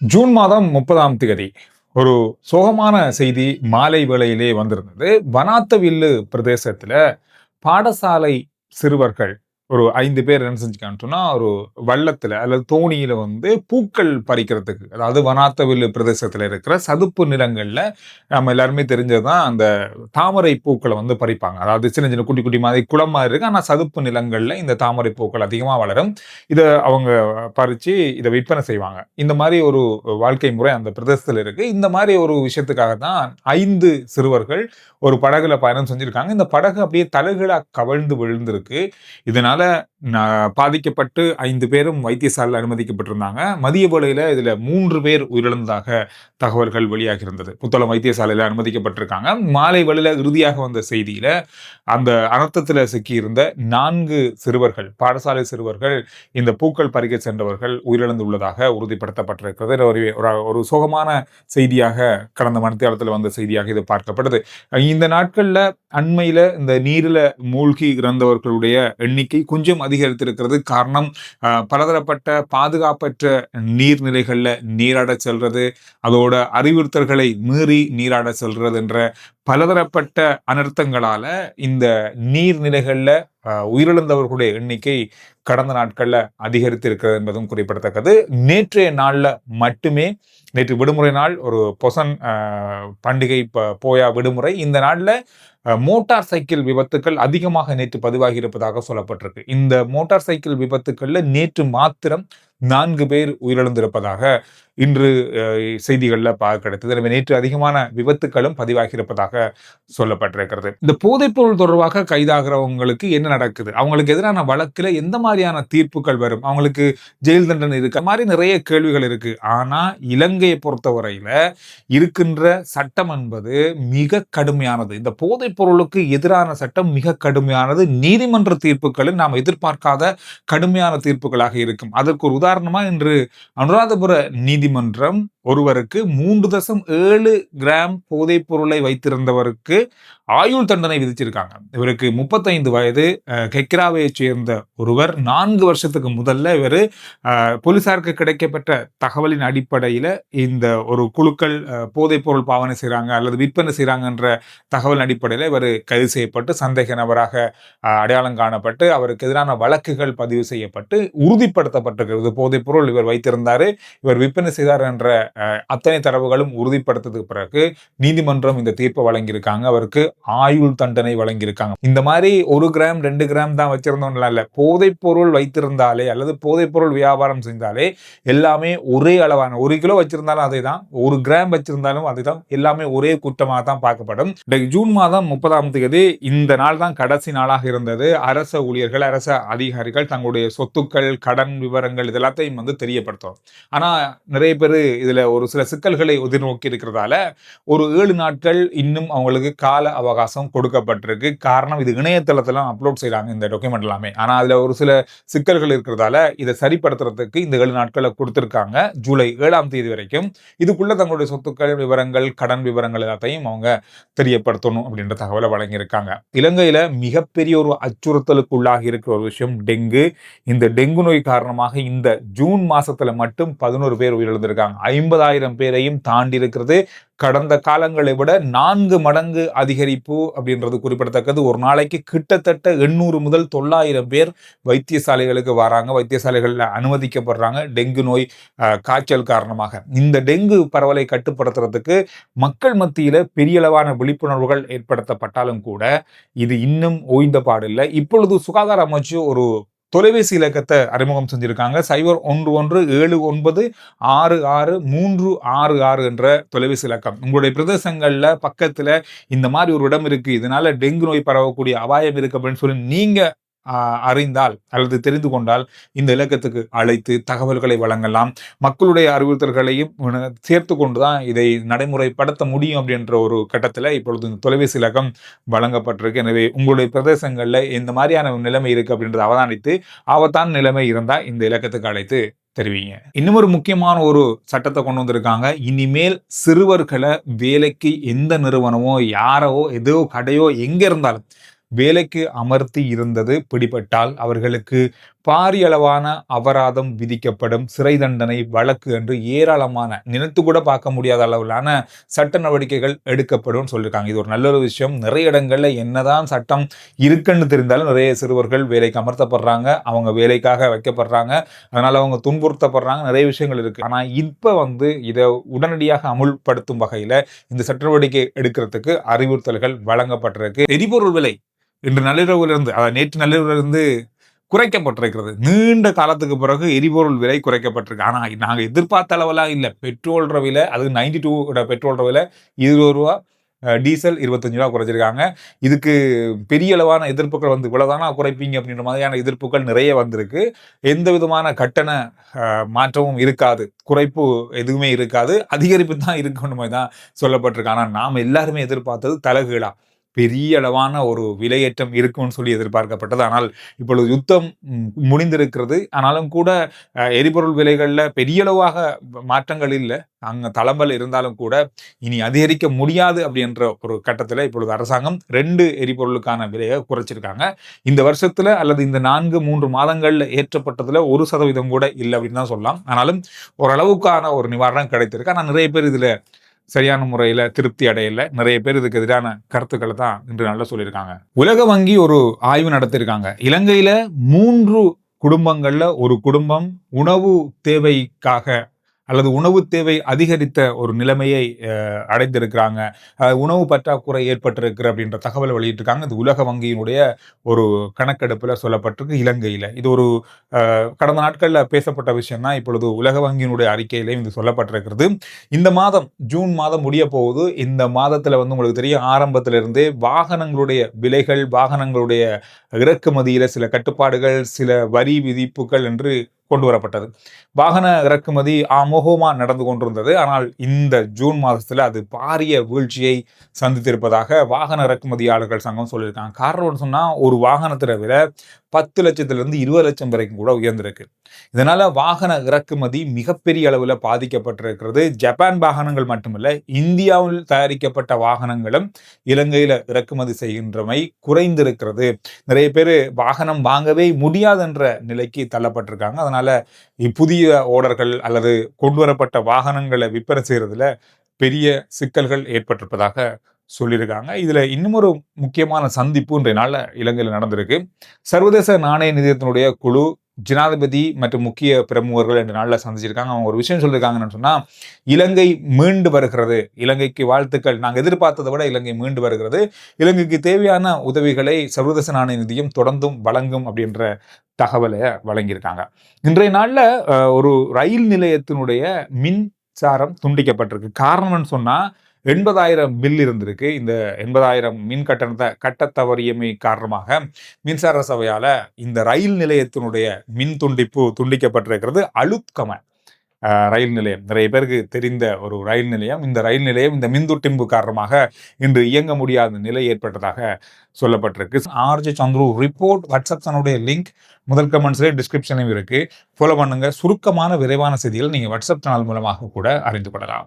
June மாதம் 30ஆம் தேதி ஒரு சோகமான செய்தி மாலை வேளையிலே வந்திருந்தது. வனாத்தவில்லு பிரதேசத்துல பாடசாலை சிறுவர்கள் ஒரு 5 பேர் என்ன செஞ்சுருக்காங்கன்னு சொன்னா, ஒரு வள்ளத்துல அல்லது தோணியில வந்து பூக்கள் பறிக்கிறதுக்கு, அதாவது வனாத்தவில்லு பிரதேசத்துல இருக்கிற சதுப்பு நிலங்கள்ல நம்ம எல்லாருமே தெரிஞ்சது தான் அந்த தாமரை பூக்கள வந்து பறிப்பாங்க. அதாவது சின்ன சின்ன குட்டி குட்டி மாதிரி குளம் மாரி இருக்கு. ஆனா சதுப்பு நிலங்கள்ல இந்த தாமரை பூக்கள் அதிகமா வளரும். இத அவங்க பறிச்சு இத விற்பனை செய்வாங்க. இந்த மாரி ஒரு வாழ்க்கை முறை அந்த பிரதேசத்துல இருக்கு. இந்த மாரி ஒரு விஷயத்துக்காக தான் 5 சிறுவர்கள் ஒரு படகுல பயணம் செஞ்சிருக்காங்க. இந்த படகு அப்படியே தலைகீழா கவிழ்ந்து விழுந்திருக்கு. இதனால பாதிக்கப்பட்டு 5 பேரும் வைத்தியசாலையில் அனுமதிக்கப்பட்டிருந்தாங்க. மதிய வேளையில இதுல 3 பேர் உயிரிழந்ததாக தகவல்கள் வெளியாகி இருந்தது. புத்தளம் வைத்தியசாலையில அனுமதிக்கப்பட்டிருக்காங்க. மாலை வேளையில இறுதியாக வந்த செய்தியில அந்த அனர்த்தத்துல சிக்கியிருந்த 4 சிறுவர்கள், பாடசாலை சிறுவர்கள், இந்த பூக்கள் பறிக்க சென்றவர்கள் உயிரிழந்துள்ளதாக உறுதிப்படுத்தப்பட்டிருக்கிறது. ஒரு சோகமான செய்தியாக கடந்த மணித்தியாலத்தில் வந்த செய்தியாக இது பார்க்கப்படுது. இந்த நாட்கள்ல அண்மையில இந்த நீரில மூழ்கி இறந்தவர்களுடைய எண்ணிக்கை கொஞ்சம் அதிகரித்திருக்கிறது. காரணம் பலதரப்பட்ட பாதுகாப்பற்ற நீர்நிலைகள்ல நீராட செல்றது, அதோட அறிவுறுத்தல்களை மீறி நீராட செல்றது என்ற பலதரப்பட்ட அனர்த்தங்களால இந்த நீர்நிலைகள்ல உயிரிழந்தவர்களுடைய எண்ணிக்கை கடந்த நாட்கள்ல அதிகரித்து இருக்கிறது என்பதும் குறிப்பிடத்தக்கது. நேற்றைய நாள்ல மட்டுமே, நேற்று விடுமுறை நாள், ஒரு பொசன் பண்டிகை போயா விடுமுறை, இந்த நாள்ல மோட்டார் சைக்கிள் விபத்துக்கள் அதிகமாக நேற்று பதிவாகி இருப்பதாக சொல்லப்பட்டிருக்கு. இந்த மோட்டார் சைக்கிள் விபத்துக்கள்ல நேற்று மாத்திரம் 4 பேர் உயிரிழந்திருப்பதாக இன்று செய்திகள்ல பார்க்க கிடைத்தது. எனவே நேற்று அதிகமான விபத்துக்களும் பதிவாகி இருப்பதாக சொல்லப்பட்டிருக்கிறது. இந்த போதைப்பொருள் தொடர்பாக கைதாகிறவங்களுக்கு என்ன நடக்குது, அவங்களுக்கு எதிரான வழக்குல எந்த மாதிரியான தீர்ப்புகள் வரும், அவங்களுக்கு ஜெயில் தண்டனை இருக்கு, மாதிரி நிறைய கேள்விகள் இருக்கு. ஆனா இலங்கையை பொறுத்தவரையில இருக்கின்ற சட்டம் என்பது மிக கடுமையானது. இந்த போதைப் பொருளுக்கு எதிரான சட்டம் மிக கடுமையானது. நீதிமன்ற தீர்ப்புகளில் நாம் எதிர்பார்க்காத கடுமையான தீர்ப்புகளாக இருக்கும். அதற்கு ஒரு உதாரணமா இன்று அனுராதபுர நீதிமன்றம் ஒருவருக்கு 3.7 கிராம் போதைப் பொருளை வைத்திருந்தவருக்கு ஆயுள் தண்டனை விதிச்சிருக்காங்க. இவருக்கு 35 வயது, கெக்ராவையை சேர்ந்த ஒருவர். 4 வருஷத்துக்கு முதல்ல இவர் போலீசாருக்கு கிடைக்கப்பட்ட தகவலின் அடிப்படையில இந்த ஒரு குழுக்கள் போதைப் பொருள் பாவனை செய்யறாங்க அல்லது விற்பனை செய்யறாங்கன்ற தகவல் அடிப்படையில இவர் கைது செய்யப்பட்டு சந்தேக நபராக அடையாளம் காணப்பட்டு அவருக்கு எதிரான வழக்குகள் பதிவு செய்யப்பட்டு உறுதிப்படுத்தப்பட்டிருக்கிறது. போதைப் பொருள் இவர் வைத்திருந்தாரு, இவர் விற்பனை செய்தார் என்ற அத்தனை தரவுகளும் உறுதிப்படுத்ததுக்கு பிறகு நீதிமன்றம் இந்த தீர்ப்பை வழங்கியிருக்காங்க. அவருக்கு ஆயுள் தண்டனை வழங்கியிருக்காங்க. இந்த மாதிரி 1 கிராம் 2 கிராம் தான் வச்சிருந்தோம்ல, இல்ல, போதைப் பொருள் வைத்திருந்தாலே அல்லது போதைப் பொருள் வியாபாரம் செஞ்சாலே எல்லாமே ஒரே அளவான, 1 கிலோ வச்சிருந்தாலும் அதே தான், 1 கிராம் வச்சிருந்தாலும் அதே தான், எல்லாமே ஒரே குற்றமாக தான் பார்க்கப்படும். ஜூன் மாதம் 30ஆம் தேதி இந்த நாள் தான் கடைசி நாளாக இருந்தது. அரச ஊழியர்கள், அரச அதிகாரிகள் தங்களுடைய சொத்துக்கள், கடன் விவரங்கள் இதெல்லாத்தையும் வந்து தெரியப்படுத்தும். ஆனா நிறைய பேர் இதுல ஒரு சில சிக்கல்களை எதிர்நோக்கி இருக்கிறதால ஒரு 7 நாட்கள் இன்னும் அவங்களுக்கு கால அவகாசம் கொடுக்கப்பட்டிருக்கு. காரணம், இது இணையதளத்துல அப்லோட் செய்யறாங்க இந்த டாக்குமெண்ட் எல்லாமே. ஆனா அதுல ஒரு சில சிக்கல்கள் இருக்கிறதால இதை சரிப்படுத்துறதுக்கு இந்த 7 நாட்களை கொடுத்திருக்காங்க. ஜூலை 7ஆம் தேதி வரைக்கும் இதுக்குள்ள தங்களுடைய சொத்துக்கள் விவரங்கள், கடன் விவரங்கள் எல்லாத்தையும் அவங்க தெரியப்படுத்தணும் அப்படின்ற தகவலை வழங்கியிருக்காங்க. இலங்கையில மிகப்பெரிய ஒரு அச்சுறுத்தலுக்கு உள்ளாகி இருக்கிற ஒரு விஷயம் டெங்கு. இந்த டெங்கு நோய் காரணமாக இந்த ஜூன் மாசத்துல மட்டும் 11 பேர் உயிரிழந்திருக்காங்க. 50,000 பேரையும் தாண்டி இருக்கிறது. கடந்த காலங்களை விட 4 மடங்கு அதிகரிப்பு அப்படின்றது குறிப்பிடத்தக்கது. ஒரு நாளைக்கு கிட்டத்தட்ட 800 முதல் 900 பேர் வைத்தியசாலைகளுக்கு வராங்க, வைத்தியசாலைகளில் அனுமதிக்கப்படுறாங்க டெங்கு நோய் காய்ச்சல் காரணமாக. இந்த டெங்கு பரவலை கட்டுப்படுத்துறதுக்கு மக்கள் மத்தியில பெரிய அளவான விழிப்புணர்வுகள் ஏற்படுத்தப்பட்டாலும் கூட இது இன்னும் ஓய்ந்த பாடில்லை. இப்பொழுது சுகாதார அமைச்சு ஒரு தொலைபேசி இலக்கத்தை அறிமுகம் செஞ்சிருக்காங்க. 0111766366 என்ற தொலைபேசி இலக்கம். உங்களுடைய பிரதேசங்கள்ல பக்கத்துல இந்த மாதிரி ஒரு இடம் இருக்கு, இதனால டெங்கு நோய் பரவக்கூடிய அபாயம் இருக்கு அப்படின்னு சொல்லி நீங்க அறிந்தால் அல்லது தெரிந்து கொண்டால் இந்த இலக்கத்துக்கு அழைத்து தகவல்களை வழங்கலாம். மக்களுடைய அறிவுறுத்தல்களையும் சேர்த்து கொண்டுதான் இதை நடைமுறைப்படுத்த முடியும் அப்படின்ற ஒரு கட்டத்தில் இப்பொழுது தொலைபேசி இலக்கம் வழங்கப்பட்டிருக்கு. எனவே உங்களுடைய பிரதேசங்கள்ல இந்த மாதிரியான நிலைமை இருக்கு அப்படின்றத அவதானித்து ஆபத்தான நிலைமை இருந்தா இந்த இலக்கத்துக்கு அழைத்து தெரிவிங்க. இன்னும் ஒரு முக்கியமான ஒரு சட்டத்தை கொண்டு வந்திருக்காங்க. இனிமேல் சிறுவர்களை வேலைக்கு எந்த நிறுவனமோ யாரோ ஏதோ கடையோ எங்க இருந்தாலும் வேலைக்கு அமர்த்தி இருந்தது பிடிபட்டால் அவர்களுக்கு பாரிய அளவான அபராதம் விதிக்கப்படும், சிறை தண்டனை, வழக்கு என்று ஏராளமான நினைத்து கூட பார்க்க முடியாத அளவிலான சட்ட நடவடிக்கைகள் எடுக்கப்படும் சொல்லியிருக்காங்க. இது ஒரு நல்ல ஒரு விஷயம். நிறைய இடங்கள்ல என்னதான் சட்டம் இருக்குன்னு தெரிந்தாலும் நிறைய சிறுவர்கள் வேலைக்கு அமர்த்தப்படுறாங்க, அவங்க வேலைக்காக வைக்கப்படுறாங்க, அதனால அவங்க துன்புறுத்தப்படுறாங்க, நிறைய விஷயங்கள் இருக்கு. ஆனா இப்ப இதை உடனடியாக அமுல்படுத்தும் வகையில இந்த சட்ட நடவடிக்கை எடுக்கிறதுக்கு அறிவுறுத்தல்கள் வழங்கப்பட்டிருக்கு. எரிபொருள் விலை இன்று நள்ளிரவிலிருந்து, நேற்று நள்ளிரவிலிருந்து குறைக்கப்பட்டிருக்கிறது. நீண்ட காலத்துக்கு பிறகு எரிபொருள் விலை குறைக்கப்பட்டிருக்கு. ஆனா நாங்க எதிர்பார்த்த அளவெல்லாம் இல்லை. பெட்ரோல் விலை, அது 92 பெட்ரோல் விலை ரூ. 20, டீசல் ரூ. 25 குறைச்சிருக்காங்க. இதுக்கு பெரிய அளவான எதிர்ப்புகள் இவ்வளவுதானா குறைப்பீங்க அப்படின்ற மாதிரியான எதிர்ப்புகள் நிறைய வந்திருக்கு. எந்த விதமான கட்டண மாற்றமும் இருக்காது, குறைப்பு எதுவுமே இருக்காது, அதிகரிப்பு தான் இருக்குன்னு தான் சொல்லப்பட்டிருக்கு. ஆனா நாம எல்லாருமே எதிர்பார்த்தது தலைகீழா பெரிய அளவான ஒரு விலையேற்றம் இருக்கும்னு சொல்லி எதிர்பார்க்கப்பட்டது. ஆனால் இப்பொழுது யுத்தம் முடிந்திருக்கிறது. ஆனாலும் கூட எரிபொருள் விலைகள்ல பெரிய அளவாக மாற்றங்கள் இல்லை. அங்க தளம்பல் இருந்தாலும் கூட இனி அதிகரிக்க முடியாது அப்படின்ற ஒரு கட்டத்தில் இப்பொழுது அரசாங்கம் 2 எரிபொருளுக்கான விலையை குறைச்சிருக்காங்க. இந்த வருஷத்துல அல்லது இந்த 4-3 மாதங்கள்ல ஏற்றப்பட்டதுல 1% கூட இல்லை அப்படின்னு தான் சொல்லலாம். ஆனாலும் ஓரளவுக்கான ஒரு நிவாரணம் கிடைத்திருக்கு. ஆனால் நிறைய பேர் இதுல சரியான முறையில திருப்தி அடையல. நிறைய பேர் இதுக்கு எதிரான கருத்துக்களை தான் இன்று நல்லா சொல்லியிருக்காங்க. உலக வங்கி ஒரு ஆய்வு நடத்திருக்காங்க. இலங்கையில 3 குடும்பங்கள்ல ஒரு குடும்பம் உணவு தேவைக்காக அல்லது உணவு தேவை அதிகரித்த ஒரு நிலைமையை அடைந்திருக்கிறாங்க. உணவு பற்றாக்குறை ஏற்பட்டிருக்கு அப்படின்ற தகவலை வெளியிட்டிருக்காங்க. இது உலக வங்கியினுடைய ஒரு கணக்கெடுப்புல சொல்லப்பட்டிருக்கு இலங்கையில. இது ஒரு கடந்த நாட்கள்ல பேசப்பட்ட விஷயம் தான் இப்பொழுது உலக வங்கியினுடைய அறிக்கையிலையும் இது சொல்லப்பட்டிருக்கிறது. இந்த மாதம் ஜூன் மாதம் முடிய போகுது. இந்த மாதத்துல உங்களுக்கு தெரியும், ஆரம்பத்திலிருந்தே வாகனங்களுடைய விலைகள், வாகனங்களுடைய இறக்குமதியில சில கட்டுப்பாடுகள், சில வரி விதிப்புகள் என்று கொண்டு வரப்பட்டது. வாகன இறக்குமதி அமோகமா நடந்து கொண்டிருந்தது. ஆனால் இந்த ஜூன் மாதத்துல அது பாரிய வீழ்ச்சியை சந்தித்திருப்பதாக வாகன இறக்குமதியாளர்கள் சங்கம் சொல்லியிருக்காங்க. காரணம் சொன்னா, ஒரு வாகனத்தில விலை 10 லட்சத்திலிருந்து 20 லட்சம் வரைக்கும் கூட உயர்ந்திருக்கு. இதனால வாகன இறக்குமதி மிகப்பெரிய அளவில் பாதிக்கப்பட்டிருக்கிறது. ஜப்பான் வாகனங்கள் மட்டுமல்ல, இந்தியாவில் தயாரிக்கப்பட்ட வாகனங்களும் இலங்கையில இறக்குமதி செய்கின்றமை குறைந்திருக்கிறது. நிறைய பேர் வாகனம் வாங்கவே முடியாது என்ற நிலைக்கு தள்ளப்பட்டிருக்காங்க. அதனால புதிய ஓடர்கள் அல்லது கொண்டு வரப்பட்ட வாகனங்களை விற்பனை செய்யறதுல பெரிய சிக்கல்கள் ஏற்பட்டிருப்பதாக சொல்லியிருக்காங்க. இதுல இன்னும் ஒரு முக்கியமான சந்திப்பு இன்றைய நாள்ல இலங்கையில் நடந்திருக்கு. சர்வதேச நாணய நிதியத்தினுடைய குழு ஜனாதிபதி மற்றும் முக்கிய பிரமுகர்கள் என்ற நாளில் சந்திச்சிருக்காங்க. அவங்க ஒரு விஷயம் சொல்லியிருக்காங்கன்னு சொன்னா, இலங்கை மீண்டு வருகிறது, இலங்கைக்கு வாழ்த்துக்கள், நாங்கள் எதிர்பார்த்ததை விட இலங்கை மீண்டு வருகிறது, இலங்கைக்கு தேவையான உதவிகளை சர்வதேச நாணய நிதியம் தொடர்ந்தும் வழங்கும் அப்படின்ற தகவலை வழங்கியிருக்காங்க. இன்றைய நாள்ல ஒரு ரயில் நிலையத்தினுடைய மின்சாரம் துண்டிக்கப்பட்டிருக்கு. காரணம்னு சொன்னா, 80,000 பில் இருந்திருக்கு. இந்த 80,000 மின் கட்டணத்தை கட்ட தவறியமை காரணமாக மின்சார சபையால இந்த ரயில் நிலையத்தினுடைய மின் துண்டிப்பு துண்டிக்கப்பட்டிருக்கிறது. அலுத்கம ரயில் நிலையம், நிறைய பேருக்கு தெரிந்த ஒரு ரயில் நிலையம். இந்த ரயில் நிலையம் இந்த மின்துண்டிப்பு காரணமாக இன்று இயங்க முடியாத நிலை ஏற்பட்டதாக சொல்லப்பட்டிருக்கு. ஆர்ஜி சந்துரு ரிப்போர்ட் வாட்ஸ்அப் சேனலுடைய லிங்க் முதல் கமெண்ட்ஸ்லேயே டிஸ்கிரிப்ஷனையும் இருக்கு. ஃபாலோ பண்ணுங்க. சுருக்கமான விரைவான செய்திகள் நீங்க வாட்ஸ்அப் சேனல் மூலமாக கூட அறிந்து கொள்ளலாம்.